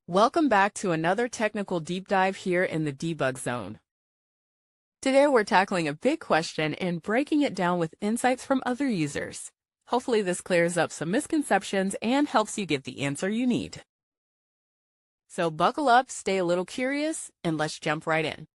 Welcome back to another technical deep dive here in the debug zone. Today we're tackling a big question and breaking it down with insights from other users. Hopefully this clears up some misconceptions and helps you get the answer you need. So buckle up, stay a little curious, and let's jump right in.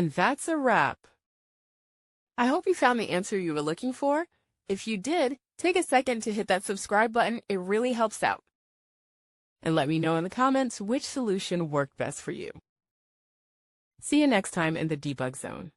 And that's a wrap. I hope you found the answer you were looking for. If you did, take a second to hit that subscribe button. It really helps out. And let me know in the comments which solution worked best for you. See you next time in the debug zone.